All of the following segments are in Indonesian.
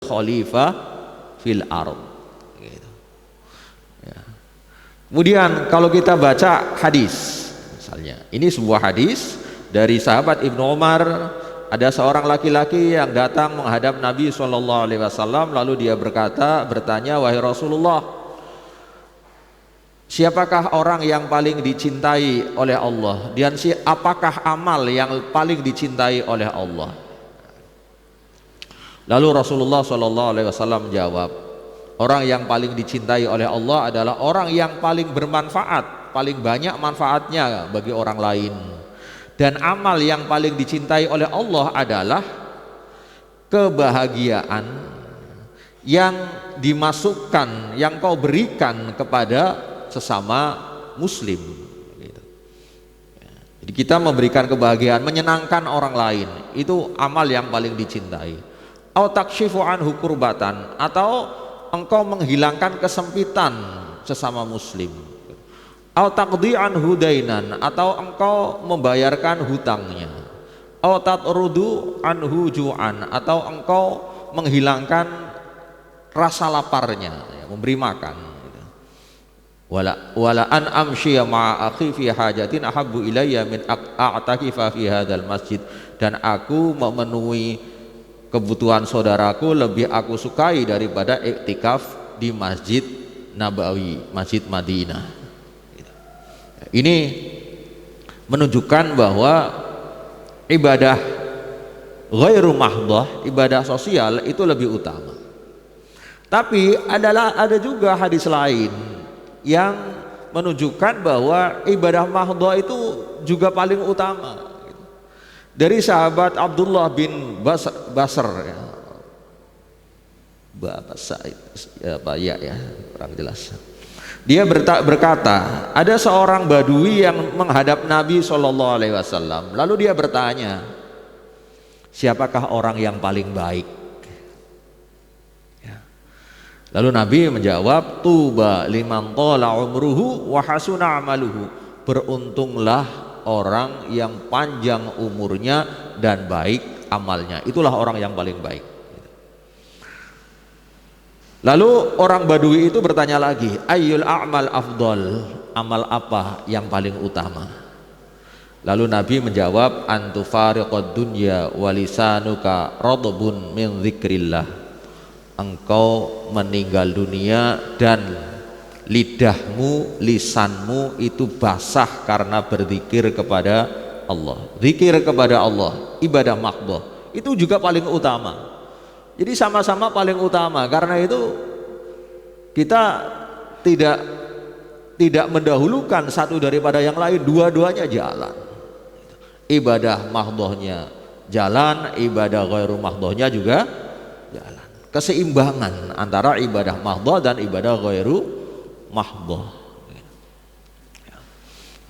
khalifah fil ard gitu. Ya. Kemudian kalau kita baca hadis, misalnya ini sebuah hadis dari sahabat Ibnu Umar, ada seorang laki-laki yang datang menghadap Nabi SAW, lalu dia bertanya, wahai Rasulullah, siapakah orang yang paling dicintai oleh Allah, dan apakah amal yang paling dicintai oleh Allah? Lalu Rasulullah SAW menjawab, orang yang paling dicintai oleh Allah adalah orang yang paling bermanfaat, paling banyak manfaatnya bagi orang lain. Dan amal yang paling dicintai oleh Allah adalah kebahagiaan yang dimasukkan, yang kau berikan kepada sesama muslim gitu. Jadi kita memberikan kebahagiaan, menyenangkan orang lain, itu amal yang paling dicintai. Au takshifu anhu kurbatan, atau engkau menghilangkan kesempitan sesama muslim. Au taqdi anhu dainan, atau engkau membayarkan hutangnya. Au tatrudu anhu ju'an, atau engkau menghilangkan rasa laparnya, memberi makan. Wala an amshiya ma'a akhi fi hajatin ahabbu ilayya min a'takifa fi hadzal masjid, dan aku memenuhi kebutuhan saudaraku lebih aku sukai daripada iktikaf di Masjid Nabawi, Masjid Madinah. Ini menunjukkan bahwa ibadah ghairu mahdhah, ibadah sosial itu lebih utama. Tapi ada juga hadis lain yang menunjukkan bahwa ibadah mahdhah itu juga paling utama. Dari sahabat Abdullah bin Basr ya. Bapak Said ya, kurang jelas. Dia berkata, ada seorang badui yang menghadap Nabi SAW, lalu dia bertanya, siapakah orang yang paling baik? Ya. Lalu Nabi menjawab, tuba liman tala umruhu wa hasuna amaluhu, beruntunglah orang yang panjang umurnya dan baik amalnya, itulah orang yang paling baik. Lalu orang Badui itu bertanya lagi, ayyul a'mal afdal, amal apa yang paling utama? Lalu Nabi menjawab, antufariqad dunya walisanuka radbun min dzikrillah, engkau meninggal dunia dan lidahmu, lisanmu itu basah karena berzikir kepada Allah. Zikir kepada Allah, ibadah mahdhah, itu juga paling utama. Jadi sama-sama paling utama. Karena itu kita tidak mendahulukan satu daripada yang lain, dua-duanya jalan. Ibadah mahdhahnya jalan, ibadah ghairu mahdhahnya juga jalan. Keseimbangan antara ibadah mahdhah dan ibadah ghairu mahdhah.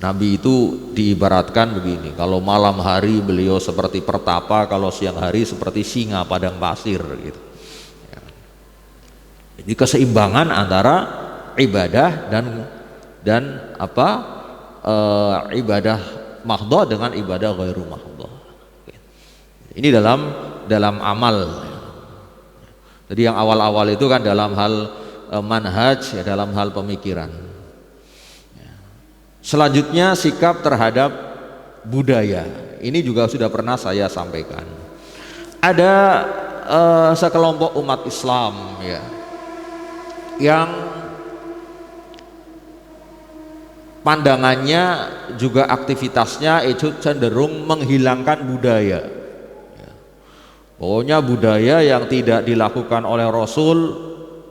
Nabi itu diibaratkan begini, kalau malam hari beliau seperti pertapa, kalau siang hari seperti singa padang pasir gitu. Jadi keseimbangan antara ibadah dan ibadah mahdhah dengan ibadah ghairu mahdhah. Ini dalam amal. Jadi yang awal-awal itu kan dalam hal manhaj, ya, dalam hal pemikiran. Selanjutnya sikap terhadap budaya. Ini juga sudah pernah saya sampaikan. Ada sekelompok umat Islam ya, yang pandangannya juga aktivitasnya itu cenderung menghilangkan budaya. Pokoknya budaya yang tidak dilakukan oleh Rasul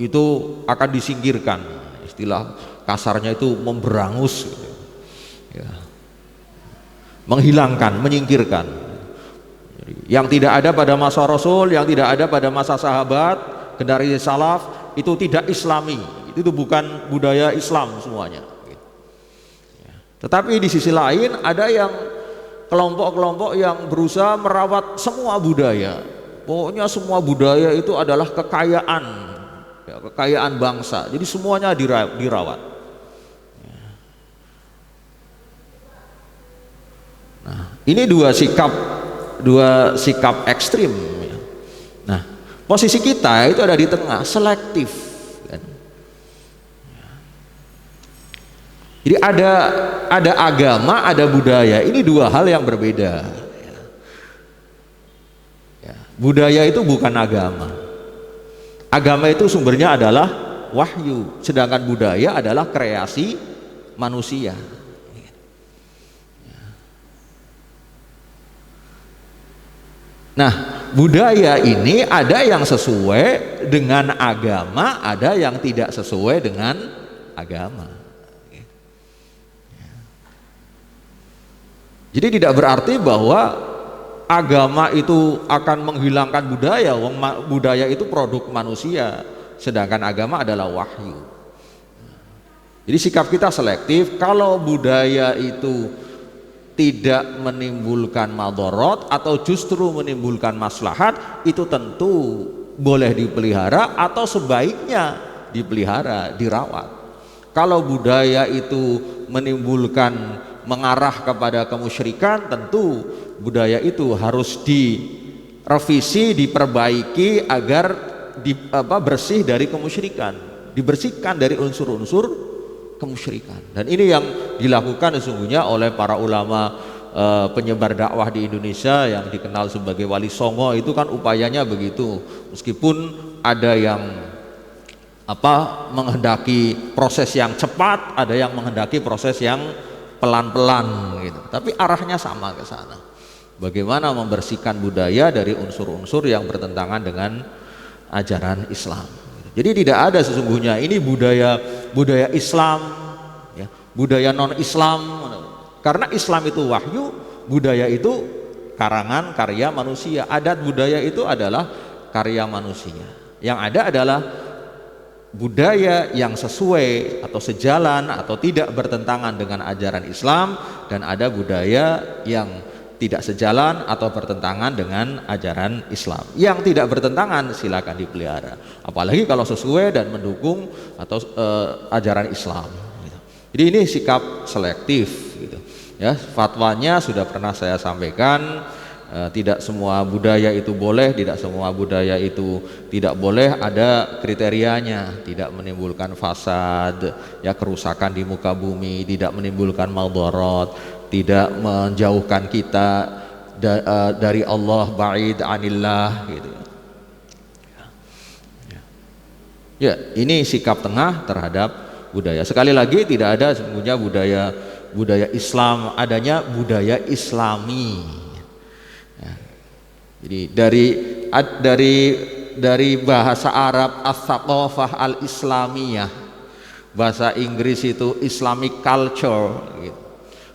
itu akan disingkirkan. Istilah kasarnya itu memberangus. Ya. Menghilangkan, menyingkirkan. Yang tidak ada pada masa Rasul, yang tidak ada pada masa sahabat, generasi salaf, itu tidak islami, itu bukan budaya Islam semuanya. Tetapi di sisi lain ada yang kelompok-kelompok yang berusaha merawat semua budaya. Pokoknya semua budaya itu adalah kekayaan, ya, kekayaan bangsa. Jadi semuanya dirawat. Nah, ini dua sikap ekstrim. Nah, Posisi kita itu ada di tengah, selektif kan? Jadi ada agama, ada budaya. Ini dua hal yang berbeda. Ya. Budaya itu bukan agama. Agama itu sumbernya adalah wahyu, sedangkan budaya adalah kreasi manusia. Nah, budaya ini ada yang sesuai dengan agama, ada yang tidak sesuai dengan agama. Jadi tidak berarti bahwa agama itu akan menghilangkan budaya. Budaya itu produk manusia, sedangkan agama adalah wahyu. Jadi sikap kita selektif. Kalau budaya itu tidak menimbulkan madharat atau justru menimbulkan maslahat, itu tentu boleh dipelihara atau sebaiknya dipelihara, dirawat. Kalau budaya itu menimbulkan, mengarah kepada kemusyrikan, tentu budaya itu harus direvisi, diperbaiki agar bersih dari kemusyrikan, dibersihkan dari unsur-unsur kemusyrikan. Dan ini yang dilakukan sesungguhnya oleh para ulama penyebar dakwah di Indonesia yang dikenal sebagai Wali Songo. Itu kan upayanya begitu, meskipun ada yang menghendaki proses yang cepat, ada yang menghendaki proses yang pelan-pelan gitu, tapi arahnya sama ke sana. Bagaimana membersihkan budaya dari unsur-unsur yang bertentangan dengan ajaran Islam. Jadi tidak ada sesungguhnya ini budaya Islam, ya, budaya non Islam. Karena Islam itu wahyu, budaya itu karangan karya manusia. Adat budaya itu adalah karya manusia. Yang ada adalah budaya yang sesuai atau sejalan atau tidak bertentangan dengan ajaran Islam, dan ada budaya yang tidak sejalan atau bertentangan dengan ajaran Islam. Yang tidak bertentangan silakan dipelihara, apalagi kalau sesuai dan mendukung atau ajaran Islam gitu. Jadi ini sikap selektif gitu. Ya, fatwanya sudah pernah saya sampaikan. Tidak semua budaya itu boleh, tidak semua budaya itu tidak boleh. Ada kriterianya, tidak menimbulkan fasad, ya, kerusakan di muka bumi, tidak menimbulkan madharat, tidak menjauhkan kita dari Allah, ba'id anillah gitu. Ya, ini sikap tengah terhadap budaya. Sekali lagi tidak ada sesungguhnya budaya Islam, adanya budaya Islami. Jadi dari bahasa Arab as-saqafah al-islamiyah, bahasa Inggris itu Islamic culture gitu.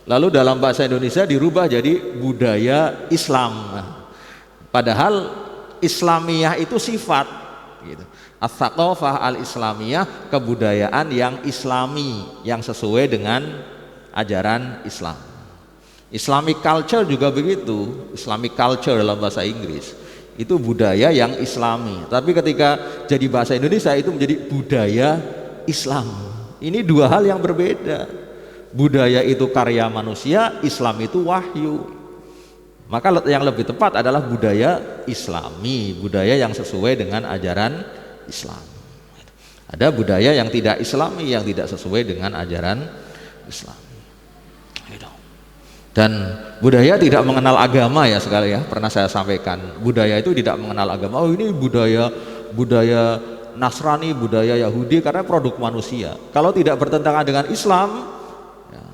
Lalu dalam bahasa Indonesia dirubah jadi budaya Islam. Padahal Islamiyah itu sifat gitu. As-saqafah al-islamiyah, kebudayaan yang islami, yang sesuai dengan ajaran Islam. Islamic culture juga begitu. Islamic culture dalam bahasa Inggris itu budaya yang islami, tapi ketika jadi bahasa Indonesia itu menjadi budaya Islam. Ini dua hal yang berbeda. Budaya itu karya manusia, Islam itu wahyu. Maka yang lebih tepat adalah budaya Islami, budaya yang sesuai dengan ajaran Islam. Ada budaya yang tidak Islami, yang tidak sesuai dengan ajaran Islam. Dan budaya tidak mengenal agama, ya sekali ya, pernah saya sampaikan. Budaya itu tidak mengenal agama. Oh, ini budaya Nasrani, budaya Yahudi, karena produk manusia. Kalau tidak bertentangan dengan Islam, ya,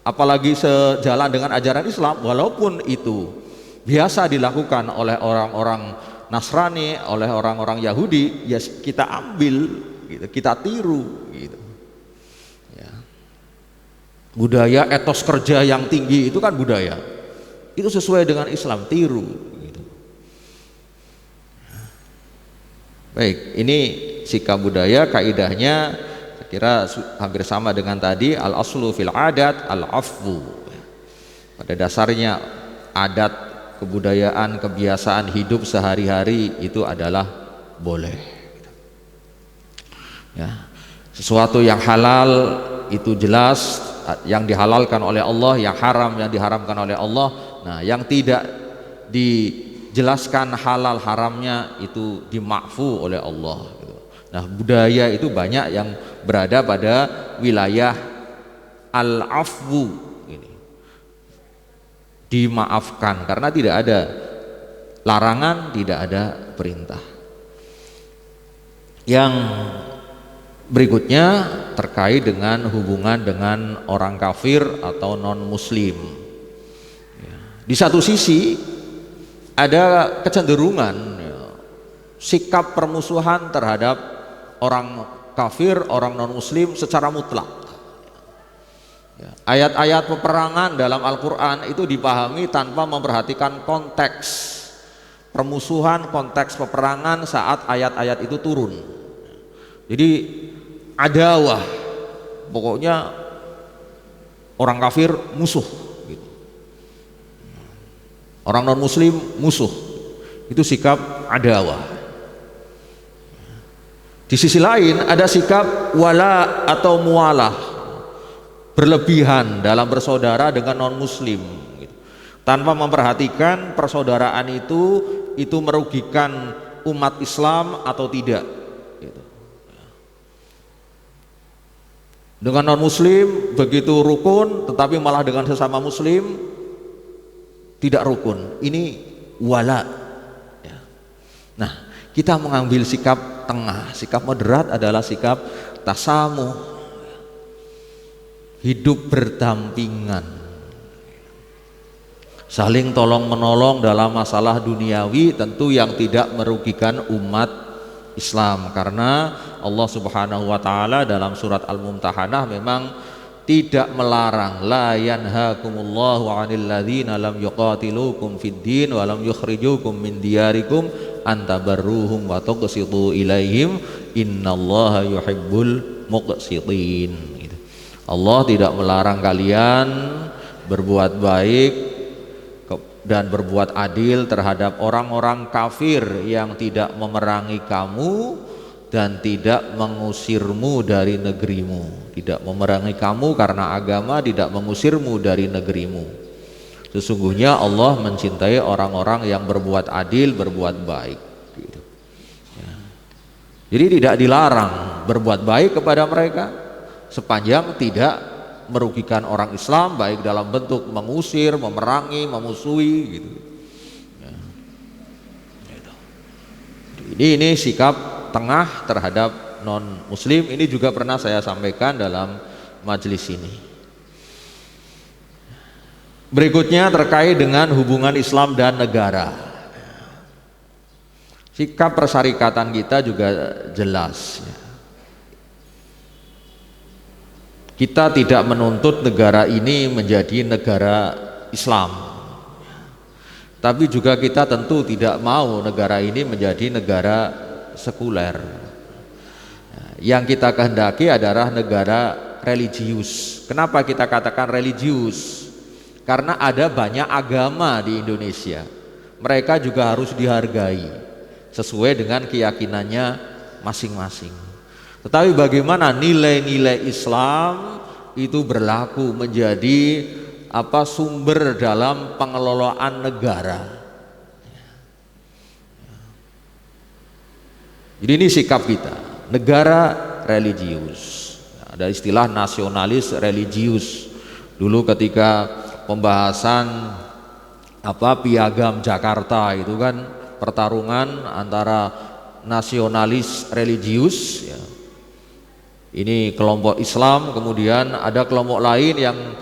apalagi sejalan dengan ajaran Islam, walaupun itu biasa dilakukan oleh orang-orang Nasrani, oleh orang-orang Yahudi, ya kita ambil, gitu, kita tiru, gitu. Budaya etos kerja yang tinggi itu kan budaya, itu sesuai dengan Islam, tiru gitu. Baik, ini sikap budaya, kaidahnya saya kira hampir sama dengan tadi. Al aslu fil adat al afwu. Pada dasarnya adat, kebudayaan, kebiasaan hidup sehari-hari itu adalah boleh. Ya, sesuatu yang halal itu jelas, yang dihalalkan oleh Allah, yang haram yang diharamkan oleh Allah. Nah, yang tidak dijelaskan halal haramnya itu dimakfu oleh Allah gitu. Nah, budaya itu banyak yang berada pada wilayah al-afwu ini, dimaafkan karena tidak ada larangan, tidak ada perintah. Yang berikutnya terkait dengan hubungan dengan orang kafir atau non muslim. Di satu sisi ada kecenderungan sikap permusuhan terhadap orang kafir, orang non muslim secara mutlak. Ayat-ayat peperangan dalam Al-Quran itu dipahami tanpa memperhatikan konteks permusuhan, konteks peperangan saat ayat-ayat itu turun. Jadi adawah, pokoknya orang kafir musuh gitu. Orang non muslim musuh, itu sikap adawah. Di sisi lain ada sikap wala atau mualah, berlebihan dalam bersaudara dengan non muslim gitu. Tanpa memperhatikan persaudaraan itu merugikan umat Islam atau tidak gitu. Dengan non muslim begitu rukun, tetapi malah dengan sesama muslim tidak rukun. Ini wala ya. Nah, kita mengambil sikap tengah. Sikap moderat adalah sikap tasamuh, hidup berdampingan, saling tolong menolong dalam masalah duniawi, tentu yang tidak merugikan umat Islam, karena Allah Subhanahu wa taala dalam surat Al-Mumtahanah memang tidak melarang, la yanhaakumullahu 'anil ladzina lam yuqatilukum fid din wa lam yukhrijukum min diyarikum an tabarruhum wa tuqsitu ilaihim innallaha yuhibbul muqsitin gitu. Allah tidak melarang kalian berbuat baik dan berbuat adil terhadap orang-orang kafir yang tidak memerangi kamu dan tidak mengusirmu dari negerimu. Tidak memerangi kamu karena agama, tidak mengusirmu dari negerimu. Sesungguhnya Allah mencintai orang-orang yang berbuat adil, berbuat baik gitu. Ya. Jadi tidak dilarang berbuat baik kepada mereka sepanjang tidak merugikan orang Islam, baik dalam bentuk mengusir, memerangi, memusuhi gitu. Ya. Ini sikap tengah terhadap non muslim. Ini juga pernah saya sampaikan dalam majelis ini. Berikutnya terkait dengan hubungan Islam dan negara. Sikap persyarikatan kita juga jelas ya. Kita tidak menuntut negara ini menjadi negara Islam, tapi juga kita tentu tidak mau negara ini menjadi negara sekuler. Yang kita kehendaki adalah negara religius. Kenapa kita katakan religius? Karena ada banyak agama di Indonesia. Mereka juga harus dihargai sesuai dengan keyakinannya masing-masing. Tetapi bagaimana nilai-nilai Islam itu berlaku menjadi sumber dalam pengelolaan negara. Jadi ini sikap kita, negara religius. Ada istilah nasionalis religius. Dulu ketika pembahasan Piagam Jakarta itu kan pertarungan antara nasionalis religius ya. Ini kelompok Islam, kemudian ada kelompok lain yang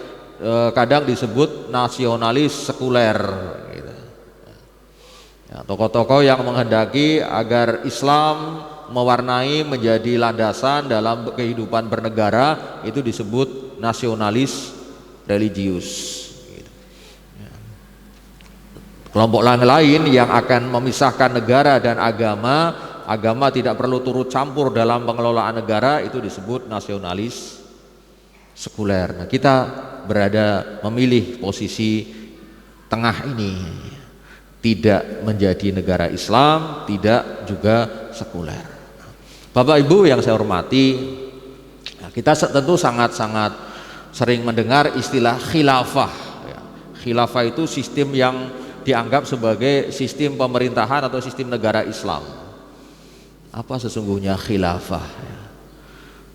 kadang disebut nasionalis sekuler gitu. Ya, tokoh-tokoh yang menghendaki agar Islam mewarnai menjadi landasan dalam kehidupan bernegara itu disebut nasionalis religius gitu. Ya. Kelompok lain yang akan memisahkan negara dan agama tidak perlu turut campur dalam pengelolaan negara, itu disebut nasionalis sekuler. Nah, kita berada memilih posisi tengah ini, tidak menjadi negara Islam, tidak juga sekuler. Bapak Ibu yang saya hormati, kita tentu sangat-sangat sering mendengar istilah khilafah. Khilafah itu sistem yang dianggap sebagai sistem pemerintahan atau sistem negara Islam. Apa sesungguhnya khilafah?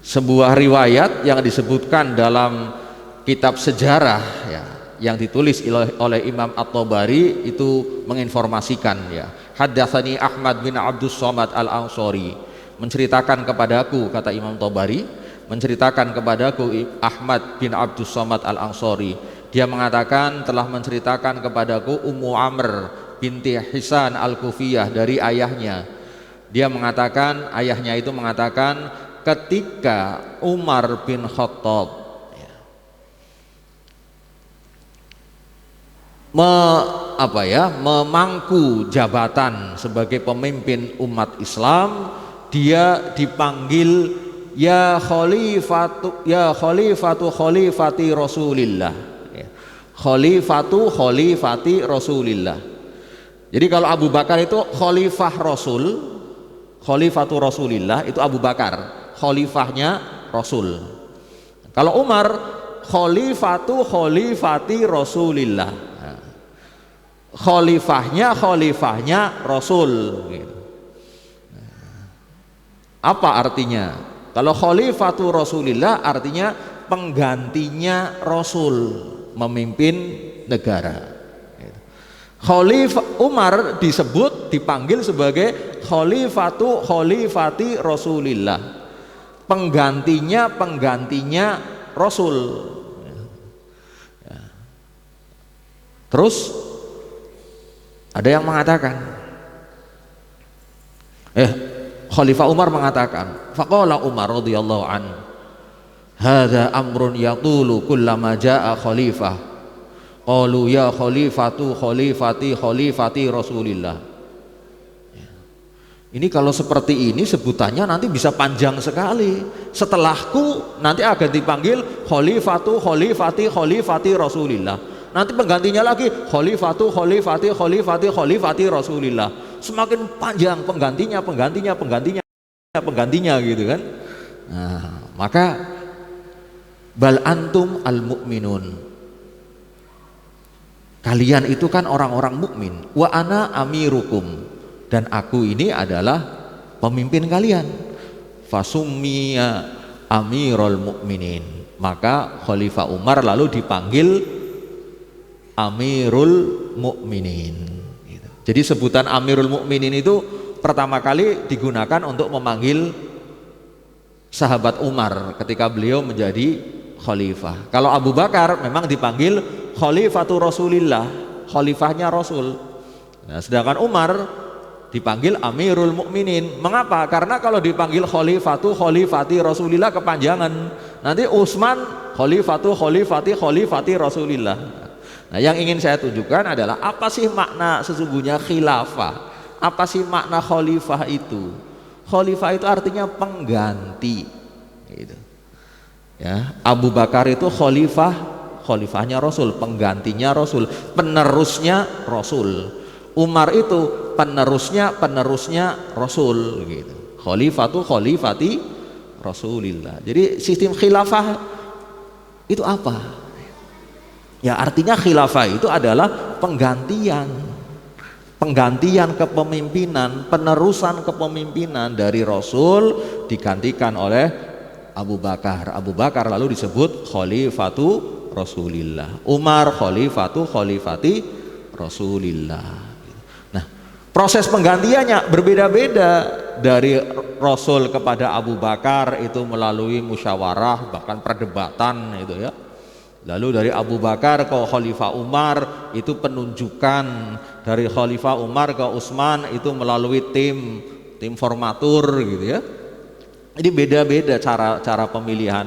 Sebuah riwayat yang disebutkan dalam kitab sejarah ya, yang ditulis oleh Imam At-Tabari itu menginformasikan ya. Haddatsani Ahmad bin Abdus Somad Al-Ansori, menceritakan kepadaku, kata Imam Tabari, menceritakan kepadaku Ahmad bin Abdus Somad Al-Ansori, dia mengatakan telah menceritakan kepadaku Ummu Amr binti Hisan Al-Kufiyah dari ayahnya. Dia mengatakan, ayahnya itu mengatakan ketika Umar bin Khattab memangku jabatan sebagai pemimpin umat Islam, dia dipanggil ya khalifatu khalifati Rasulillah, khalifati Rasulillah. Jadi kalau Abu Bakar itu khalifah Rasul, khalifatu Rasulillah itu Abu Bakar, khalifahnya Rasul. Kalau Umar khalifati Rasulillah, khalifahnya Rasul gitu. Apa artinya? Kalau khalifatu Rasulillah artinya penggantinya Rasul memimpin negara. Khalifah Umar dipanggil sebagai khalifati Rasulillah, penggantinya Rasul. Terus ada yang mengatakan, Khalifah Umar mengatakan, faqala Umar radhiyallahu an, hadza amrun yatulu kullama jaa khalifah. Qalu ya khalifati Rasulillah. Ini kalau seperti ini sebutannya nanti bisa panjang sekali. Setelahku nanti akan dipanggil khalifati Rasulillah. Nanti penggantinya lagi khalifati Rasulillah. Semakin panjang penggantinya gitu kan. Nah, maka bal antum al mu'minun, kalian itu kan orang-orang mukmin, wa ana amirukum, dan aku ini adalah pemimpin kalian. Fasummiya amirul mukminin, maka Khalifah Umar lalu dipanggil amirul mukminin gitu. Jadi sebutan amirul mukminin itu pertama kali digunakan untuk memanggil sahabat Umar ketika beliau menjadi khalifah. Kalau Abu Bakar memang dipanggil khalifatu Rasulillah, khalifahnya Rasul. Nah, sedangkan Umar dipanggil Amirul Mukminin. Mengapa? Karena kalau dipanggil khalifati Rasulillah kepanjangan. Nanti Utsman khalifati Rasulillah. Nah, yang ingin saya tunjukkan adalah apa sih makna sesungguhnya khilafah? Apa sih makna khalifah itu? Khalifah itu artinya pengganti. Gitu. Ya, Abu Bakar itu khalifahnya Rasul, penggantinya Rasul, penerusnya Rasul. Umar itu penerusnya Rasul gitu. Khalifati Rasulillah. Jadi sistem khilafah itu apa? Ya artinya khilafah itu adalah penggantian kepemimpinan, penerusan kepemimpinan dari Rasul digantikan oleh Abu Bakar. Abu Bakar lalu disebut khalifatu Rasulillah. Umar khalifati Rasulillah. Nah, proses penggantiannya berbeda-beda. Dari Rasul kepada Abu Bakar itu melalui musyawarah, bahkan perdebatan itu ya. Lalu dari Abu Bakar ke Khalifah Umar itu penunjukan, dari Khalifah Umar ke Utsman itu melalui tim formatur gitu ya. Jadi beda-beda cara pemilihan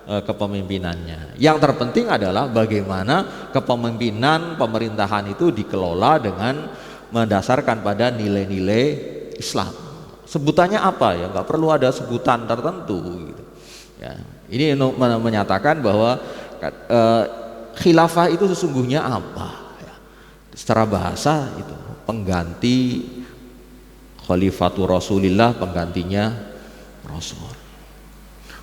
kepemimpinannya. Yang terpenting adalah bagaimana kepemimpinan pemerintahan itu dikelola dengan mendasarkan pada nilai-nilai Islam. Sebutannya apa ya? Nggak perlu ada sebutan tertentu. Gitu. Ya, ini menyatakan bahwa khilafah itu sesungguhnya apa? Ya, secara bahasa itu pengganti Khalifatu Rasulillah, penggantinya Rasul.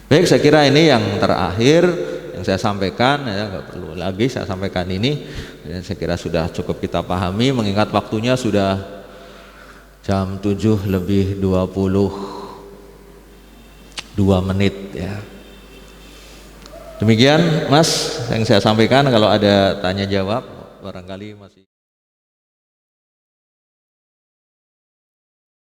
Baik, saya kira ini yang terakhir yang yang saya sampaikan, ya nggak perlu lagi saya sampaikan ini, ya, saya kira sudah cukup kita pahami, mengingat waktunya sudah jam 7 lebih 22 menit ya. Demikian Mas yang saya sampaikan, kalau ada tanya jawab barangkali masih